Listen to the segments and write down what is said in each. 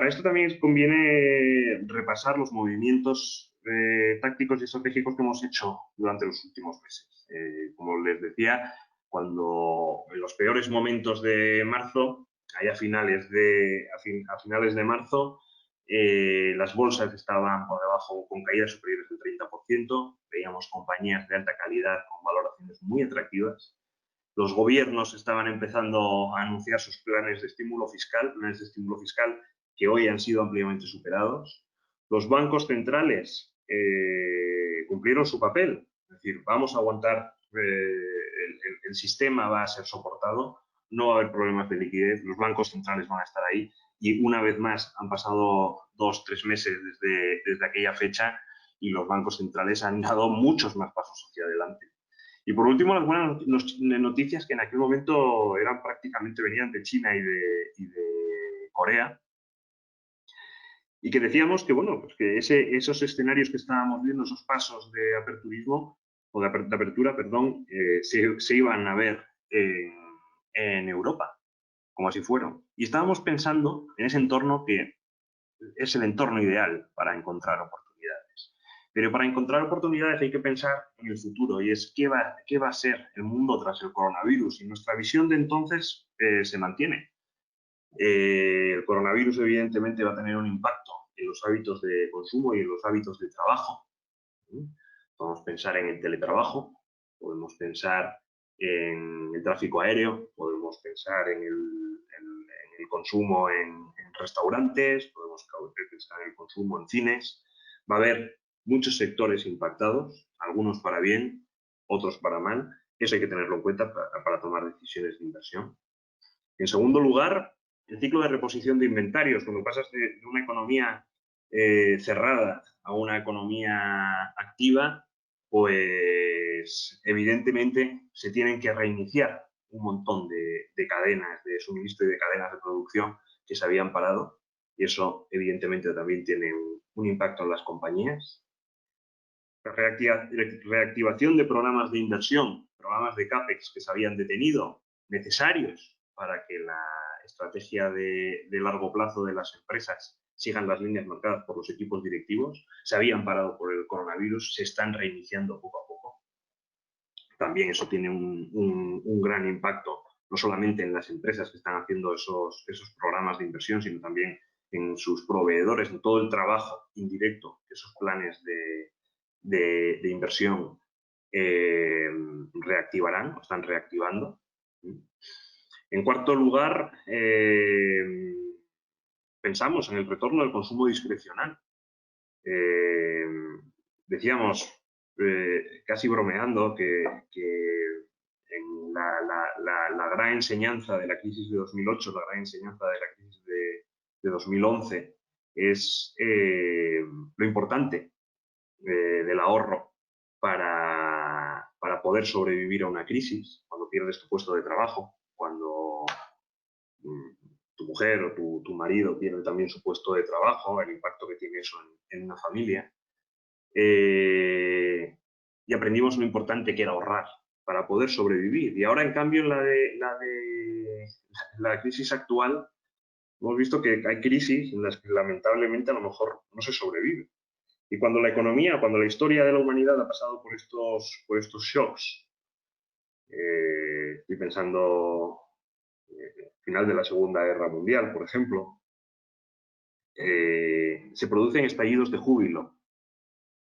para esto también conviene repasar los movimientos tácticos y estratégicos que hemos hecho durante los últimos meses. Como les decía, cuando en los peores momentos de marzo, ahí a finales de marzo, las bolsas estaban por debajo con caídas superiores del 30%, veíamos compañías de alta calidad con valoraciones muy atractivas. Los gobiernos estaban empezando a anunciar sus planes de estímulo fiscal que hoy han sido ampliamente superados. Los bancos centrales cumplieron su papel, es decir, vamos a aguantar, el sistema va a ser soportado, no va a haber problemas de liquidez, los bancos centrales van a estar ahí y una vez más han pasado 2-3 meses desde aquella fecha y los bancos centrales han dado muchos más pasos hacia adelante. Y por último, las buenas noticias que en aquel momento venían de China y de Corea, y que decíamos que, bueno, pues que esos escenarios que estábamos viendo, esos pasos de aperturismo, o de apertura, perdón, se iban a ver en Europa, como así fueron. Y estábamos pensando en ese entorno que es el entorno ideal para encontrar oportunidades. Pero para encontrar oportunidades hay que pensar en el futuro y es qué va a ser el mundo tras el coronavirus. Y nuestra visión de entonces se mantiene. El coronavirus evidentemente va a tener un impacto en los hábitos de consumo y en los hábitos de trabajo. Podemos pensar en el teletrabajo, podemos pensar en el tráfico aéreo, podemos pensar en el consumo en restaurantes, podemos pensar en el consumo en cines. Va a haber muchos sectores impactados, algunos para bien, otros para mal. Eso hay que tenerlo en cuenta para tomar decisiones de inversión. En segundo lugar, el ciclo de reposición de inventarios. Cuando pasas de una economía cerrada a una economía activa, pues evidentemente se tienen que reiniciar un montón de cadenas de suministro y de cadenas de producción que se habían parado, y eso evidentemente también tiene un impacto en las compañías. La reactivación de programas de inversión, programas de CAPEX que se habían detenido, necesarios para que la estrategia de largo plazo de las empresas sigan las líneas marcadas por los equipos directivos, se habían parado por el coronavirus, se están reiniciando poco a poco. También eso tiene un gran impacto, no solamente en las empresas que están haciendo esos programas de inversión, sino también en sus proveedores, en todo el trabajo indirecto que esos planes de inversión reactivarán o están reactivando. En cuarto lugar, pensamos en el retorno del consumo discrecional. Decíamos, casi bromeando, que en la gran enseñanza de la crisis de 2008, la gran enseñanza de la crisis de 2011, es lo importante del ahorro para poder sobrevivir a una crisis, cuando pierdes tu puesto de trabajo, cuando tu mujer o tu marido pierde también su puesto de trabajo, el impacto que tiene eso en una familia. Y aprendimos lo importante que era ahorrar para poder sobrevivir. Y ahora, en cambio, en la crisis actual, hemos visto que hay crisis en las que lamentablemente a lo mejor no se sobrevive. Y cuando la historia de la humanidad ha pasado por estos shocks, estoy pensando final de la Segunda Guerra Mundial, por ejemplo, se producen estallidos de júbilo,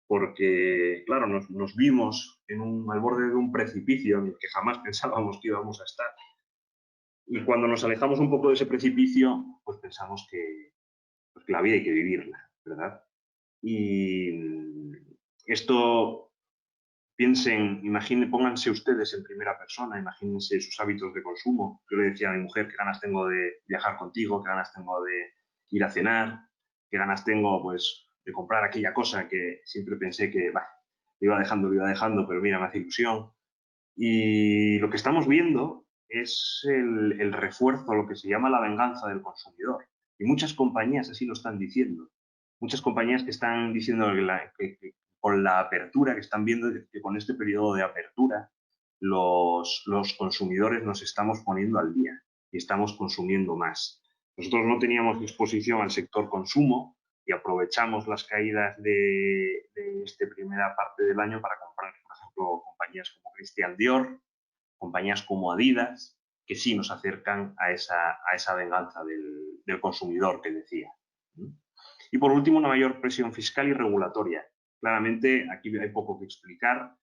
porque, claro, nos vimos al borde de un precipicio en el que jamás pensábamos que íbamos a estar. Y cuando nos alejamos un poco de ese precipicio, pues pensamos que la vida hay que vivirla, ¿verdad? Y esto, pónganse ustedes en primera persona, imagínense sus hábitos de consumo. Yo le decía a mi mujer qué ganas tengo de viajar contigo, qué ganas tengo de ir a cenar, qué ganas tengo, pues, de comprar aquella cosa que siempre pensé que, lo iba dejando, pero mira, me hace ilusión. Y lo que estamos viendo es el refuerzo, lo que se llama la venganza del consumidor. Y muchas compañías así lo están diciendo. Muchas compañías que están diciendo que con la apertura, que están viendo que con este periodo de apertura los consumidores nos estamos poniendo al día y estamos consumiendo más. Nosotros no teníamos exposición al sector consumo y aprovechamos las caídas de esta primera parte del año para comprar, por ejemplo, compañías como Christian Dior, compañías como Adidas, que sí nos acercan a esa venganza del consumidor que decía. Y por último, una mayor presión fiscal y regulatoria. Claramente, aquí hay poco que explicar.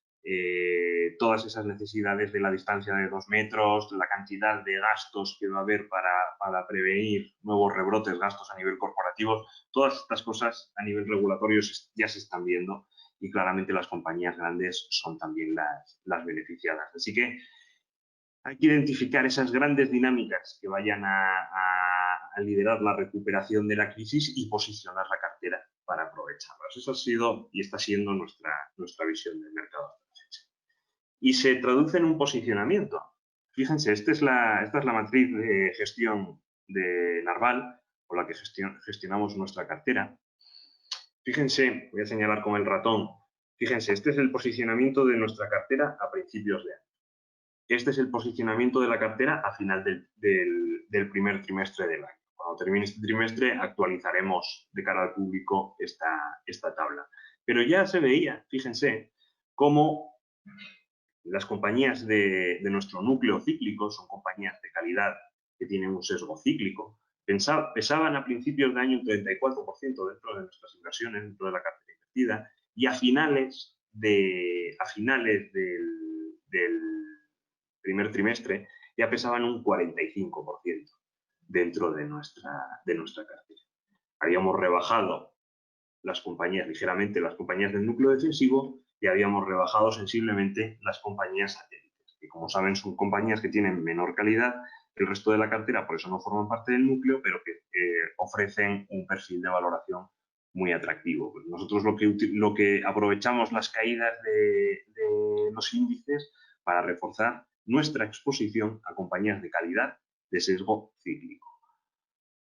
Todas esas necesidades de la distancia de 2 metros, la cantidad de gastos que va a haber para prevenir nuevos rebrotes, gastos a nivel corporativo, todas estas cosas a nivel regulatorio ya se están viendo y claramente las compañías grandes son también las beneficiadas. Así que hay que identificar esas grandes dinámicas que vayan a liderar la recuperación de la crisis y posicionar la cartera para aprovecharlas. Eso ha sido y está siendo nuestra visión del mercado hasta la fecha. Y se traduce en un posicionamiento. Fíjense, esta es la matriz de gestión de Narval, con la que gestionamos nuestra cartera. Fíjense, voy a señalar con el ratón, fíjense, este es el posicionamiento de nuestra cartera a principios de año. Este es el posicionamiento de la cartera a final del primer trimestre del año. Cuando termine este trimestre actualizaremos de cara al público esta tabla. Pero ya se veía, fíjense, cómo las compañías de nuestro núcleo cíclico son compañías de calidad que tienen un sesgo cíclico. Pesaban a principios de año un 34% dentro de nuestras inversiones, dentro de la cartera invertida, y a finales del primer trimestre ya pesaban un 45% dentro de nuestra cartera. Habíamos rebajado las compañías ligeramente, las compañías del núcleo defensivo, y habíamos rebajado sensiblemente las compañías satélites, que como saben son compañías que tienen menor calidad que el resto de la cartera, por eso no forman parte del núcleo, pero que ofrecen un perfil de valoración muy atractivo. Pues nosotros lo que aprovechamos las caídas de los índices para reforzar nuestra exposición a compañías de calidad de sesgo cíclico.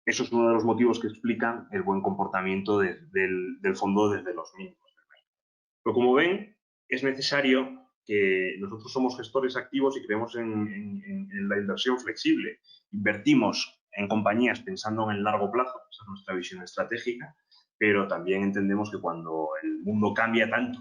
Eso es uno de los motivos que explican el buen comportamiento del fondo desde los mínimos del mercado. Pero como ven, es necesario que nosotros somos gestores activos y creemos en la inversión flexible. Invertimos en compañías pensando en el largo plazo, esa es nuestra visión estratégica, pero también entendemos que cuando el mundo cambia tanto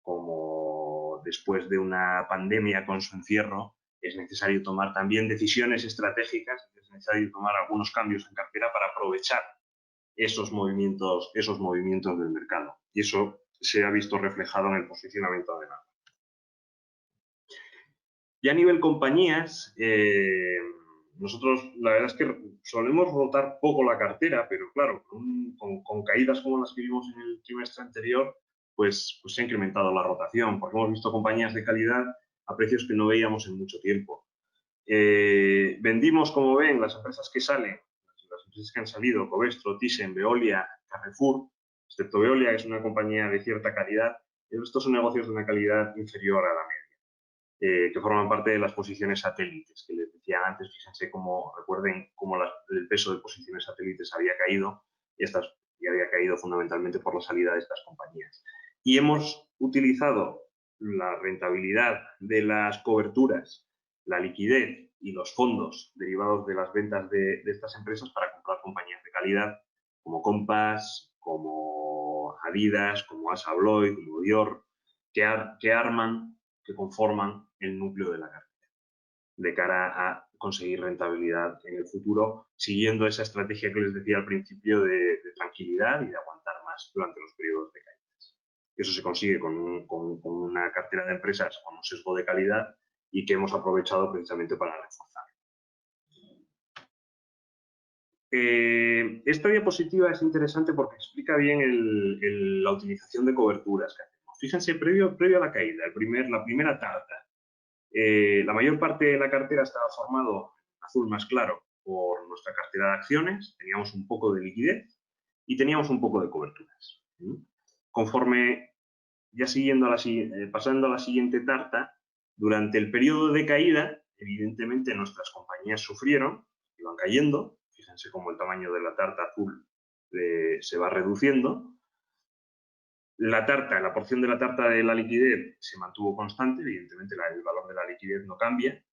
como después de una pandemia con su encierro, es necesario tomar también decisiones estratégicas, es necesario tomar algunos cambios en cartera para aprovechar esos movimientos del mercado. Y eso se ha visto reflejado en el posicionamiento de Narval. Y a nivel compañías, nosotros la verdad es que solemos rotar poco la cartera, pero claro, con caídas como las que vimos en el trimestre anterior, pues se ha incrementado la rotación, porque hemos visto compañías de calidad a precios que no veíamos en mucho tiempo. Vendimos, como ven, las empresas que salen, las empresas que han salido, Covestro, Thyssen, Veolia, Carrefour, excepto Veolia, que es una compañía de cierta calidad, estos son negocios de una calidad inferior a la media, que forman parte de las posiciones satélites, que les decía antes, fíjense recuerden cómo el peso de posiciones satélites había caído, y había caído fundamentalmente por la salida de estas compañías. Y hemos utilizado la rentabilidad de las coberturas, la liquidez y los fondos derivados de las ventas de estas empresas para comprar compañías de calidad como Compass, como Adidas, como Assa Abloy, como Dior, que conforman el núcleo de la cartera, de cara a conseguir rentabilidad en el futuro, siguiendo esa estrategia que les decía al principio de tranquilidad y de aguantar más durante los periodos de caídas. Eso se consigue con una cartera de empresas con un sesgo de calidad y que hemos aprovechado precisamente para reforzar. Esta diapositiva es interesante porque explica bien la utilización de coberturas que hacemos. Fíjense, previo a la caída, la primera tarta, la mayor parte de la cartera estaba formado, azul más claro, por nuestra cartera de acciones, teníamos un poco de liquidez y teníamos un poco de coberturas. Conforme ya pasando a la siguiente tarta, durante el periodo de caída, evidentemente nuestras compañías sufrieron, iban cayendo, fíjense cómo el tamaño de la tarta azul se va reduciendo. La porción de la tarta de la liquidez se mantuvo constante, evidentemente el valor de la liquidez no cambia,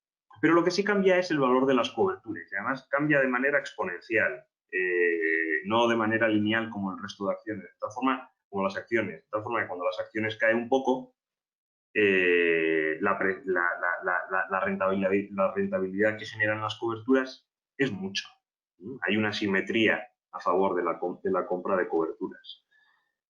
Pero lo que sí cambia es el valor de las coberturas, y además cambia de manera exponencial, no de manera lineal como el resto de acciones, de tal forma como las acciones, de tal forma que cuando las acciones caen un poco, la rentabilidad que generan las coberturas es mucho. Hay una simetría a favor de la compra de coberturas.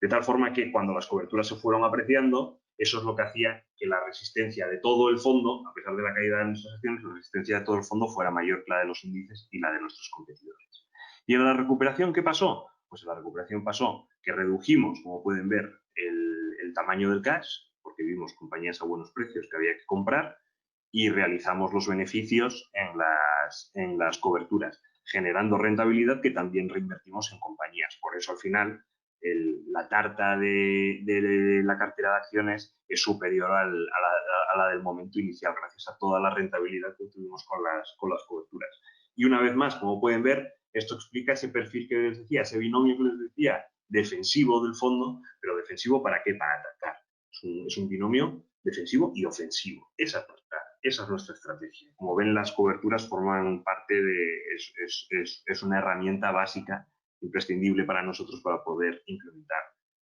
De tal forma que cuando las coberturas se fueron apreciando, eso es lo que hacía que la resistencia de todo el fondo, a pesar de la caída de nuestras acciones, la resistencia de todo el fondo fuera mayor que la de los índices y la de nuestros competidores. ¿Y en la recuperación qué pasó? Pues en la recuperación pasó que redujimos, como pueden ver, el tamaño del cash, porque vimos compañías a buenos precios que había que comprar, y realizamos los beneficios en las coberturas, generando rentabilidad que también reinvertimos en compañías. Por eso, al final, la tarta de la cartera de acciones es superior a la del momento inicial, gracias a toda la rentabilidad que tuvimos con las coberturas. Y una vez más, como pueden ver, esto explica ese perfil que les decía, ese binomio que les decía, defensivo del fondo, pero defensivo ¿para qué? Para atacar. Es un binomio defensivo y ofensivo. Esa es nuestra estrategia. Como ven, las coberturas forman parte de... es una herramienta básica, imprescindible para nosotros para poder implementar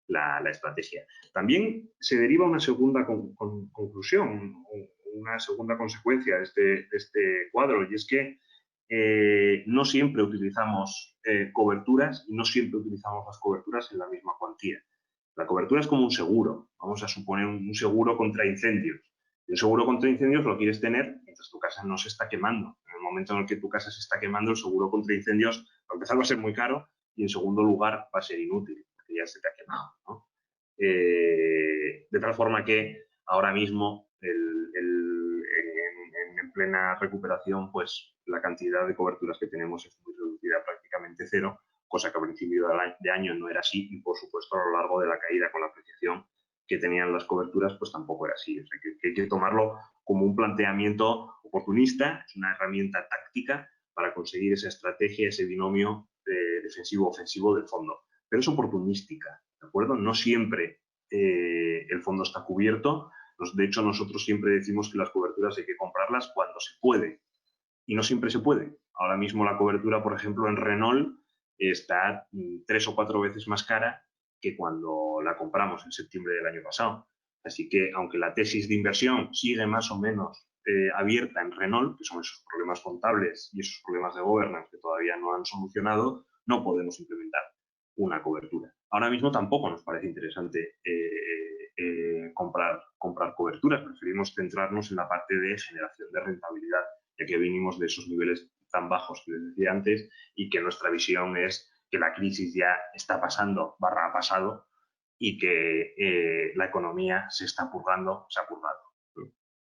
la estrategia. También se deriva una segunda conclusión, una segunda consecuencia de este cuadro, y es que no siempre utilizamos coberturas y no siempre utilizamos las coberturas en la misma cuantía. La cobertura es como un seguro, vamos a suponer un seguro contra incendios. Y un seguro contra incendios lo quieres tener mientras tu casa no se está quemando. En el momento en el que tu casa se está quemando, el seguro contra incendios, para empezar, va a ser muy caro y en segundo lugar va a ser inútil, porque ya se te ha quemado, ¿no? De tal forma que ahora mismo, en plena recuperación, pues la cantidad de coberturas que tenemos es muy reducida, prácticamente cero, cosa que a principio de año no era así y, por supuesto, a lo largo de la caída con la apreciación que tenían las coberturas, pues tampoco era así. O sea, que hay que tomarlo como un planteamiento oportunista, es una herramienta táctica para conseguir esa estrategia, ese binomio defensivo-ofensivo del fondo. Pero es oportunística, ¿de acuerdo? No siempre el fondo está cubierto. De hecho, nosotros siempre decimos que las coberturas hay que comprarlas cuando se puede. Y no siempre se puede. Ahora mismo la cobertura, por ejemplo, en Renault está 3 o 4 veces más cara que cuando la compramos en septiembre del año pasado. Así que, aunque la tesis de inversión sigue más o menos abierta en Renault, que son esos problemas contables y esos problemas de governance que todavía no han solucionado, no podemos implementar una cobertura. Ahora mismo tampoco nos parece interesante comprar coberturas, preferimos centrarnos en la parte de generación de rentabilidad, ya que venimos de esos niveles tan bajos que les decía antes y que nuestra visión es que la crisis ya está pasando, ha pasado, y que la economía se está purgando, se ha purgado.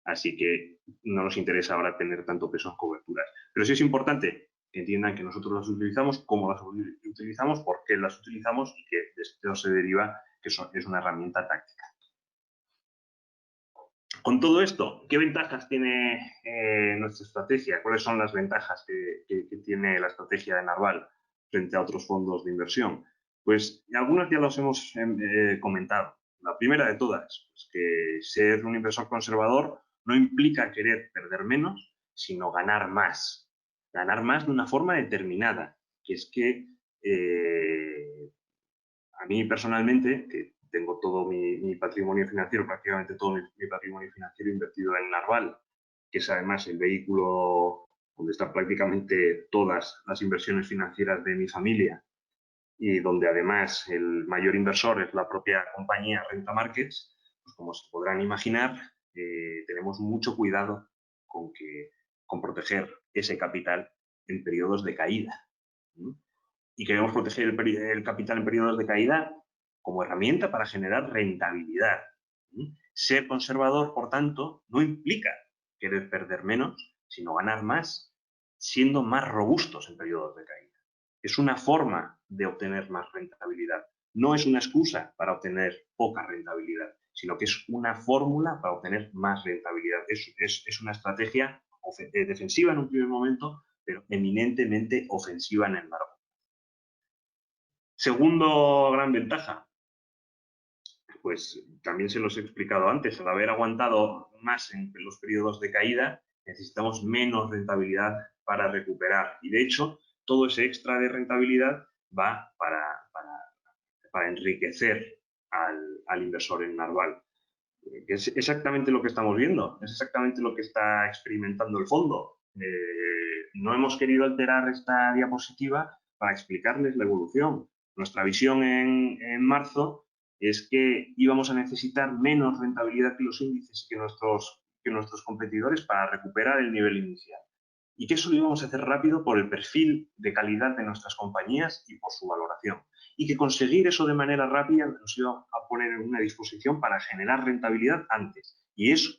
Así que no nos interesa ahora tener tanto peso en coberturas. Pero sí es importante que entiendan que nosotros las utilizamos, cómo las utilizamos, por qué las utilizamos y que de esto se deriva que es una herramienta táctica. Con todo esto, ¿qué ventajas tiene nuestra estrategia? ¿Cuáles son las ventajas que tiene la estrategia de Narval frente a otros fondos de inversión? Pues algunas ya los hemos comentado. La primera de todas, pues que ser un inversor conservador no implica querer perder menos, sino ganar más. Ganar más de una forma determinada, que es que a mí personalmente, que tengo todo mi patrimonio financiero, prácticamente todo mi patrimonio financiero invertido en Narval, que es además el vehículo donde están prácticamente todas las inversiones financieras de mi familia y donde además el mayor inversor es la propia compañía Renta Markets, pues como se podrán imaginar, tenemos mucho cuidado con proteger ese capital en periodos de caída. ¿No? Y queremos proteger el capital en periodos de caída como herramienta para generar rentabilidad. Ser conservador, por tanto, no implica querer perder menos, sino ganar más, siendo más robustos en periodos de caída. Es una forma de obtener más rentabilidad. No es una excusa para obtener poca rentabilidad, sino que es una fórmula para obtener más rentabilidad. Es una estrategia defensiva en un primer momento, pero eminentemente ofensiva en el largo. Segundo gran ventaja, pues también se los he explicado antes, al haber aguantado más en los periodos de caída, necesitamos menos rentabilidad para recuperar. Y de hecho, todo ese extra de rentabilidad va para enriquecer al inversor en Narval. Que es exactamente lo que estamos viendo, es exactamente lo que está experimentando el fondo. No hemos querido alterar esta diapositiva para explicarles la evolución. Nuestra visión en marzo es que íbamos a necesitar menos rentabilidad que los índices y que nuestros competidores para recuperar el nivel inicial. Y que eso lo íbamos a hacer rápido por el perfil de calidad de nuestras compañías y por su valoración. Y que conseguir eso de manera rápida nos iba a poner en una disposición para generar rentabilidad antes. Y eso,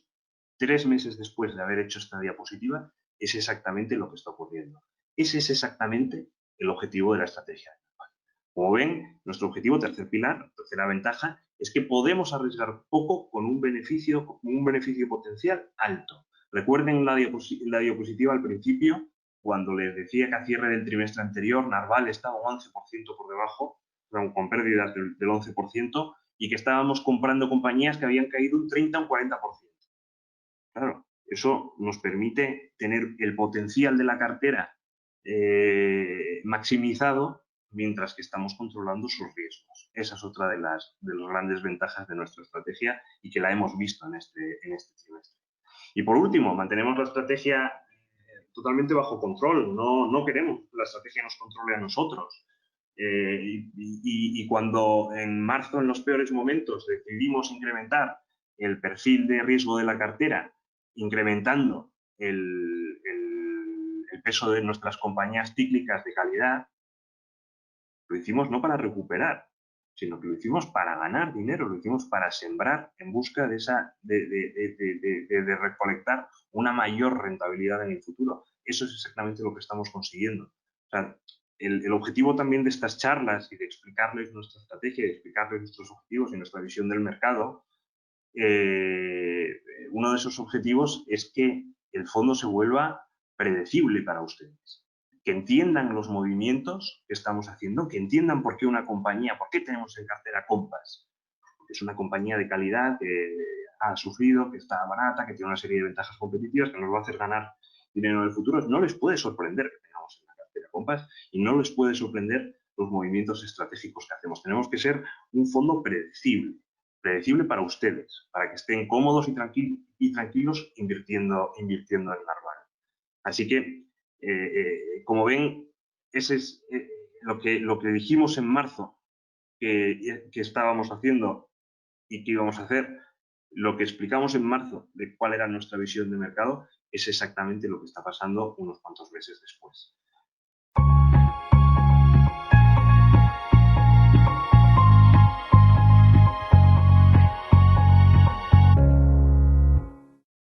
3 meses después de haber hecho esta diapositiva, es exactamente lo que está ocurriendo. Ese es exactamente el objetivo de la estrategia. Como ven, nuestro objetivo, tercer pilar, tercera ventaja, es que podemos arriesgar poco con un beneficio potencial alto. Recuerden la diapositiva al principio, cuando les decía que a cierre del trimestre anterior Narval estaba un 11% por debajo, con pérdidas del 11%, y que estábamos comprando compañías que habían caído un 30 o un 40%. Claro, eso nos permite tener el potencial de la cartera maximizado mientras que estamos controlando sus riesgos. Esa es otra de las grandes ventajas de nuestra estrategia y que la hemos visto en este trimestre. Y por último, mantenemos la estrategia totalmente bajo control. No queremos que la estrategia nos controle a nosotros. Y cuando en marzo, en los peores momentos, decidimos incrementar el perfil de riesgo de la cartera, incrementando el peso de nuestras compañías cíclicas de calidad, lo hicimos no para recuperar, sino que lo hicimos para ganar dinero, lo hicimos para sembrar en busca de recolectar una mayor rentabilidad en el futuro. Eso es exactamente lo que estamos consiguiendo. O sea, el objetivo también de estas charlas y de explicarles nuestra estrategia, de explicarles nuestros objetivos y nuestra visión del mercado, uno de esos objetivos es que el fondo se vuelva predecible para ustedes, que entiendan los movimientos que estamos haciendo, que entiendan por qué una compañía, por qué tenemos en cartera Compass, porque es una compañía de calidad que ha sufrido, que está barata, que tiene una serie de ventajas competitivas, que nos va a hacer ganar dinero en el futuro. No les puede sorprender que tengamos en la cartera Compass y no les puede sorprender los movimientos estratégicos que hacemos. Tenemos que ser un fondo predecible para ustedes, para que estén cómodos y tranquilos invirtiendo en Narval. Así que, como ven, ese es lo que dijimos en marzo que estábamos haciendo y que íbamos a hacer. Lo que explicamos en marzo de cuál era nuestra visión de mercado es exactamente lo que está pasando unos cuantos meses después.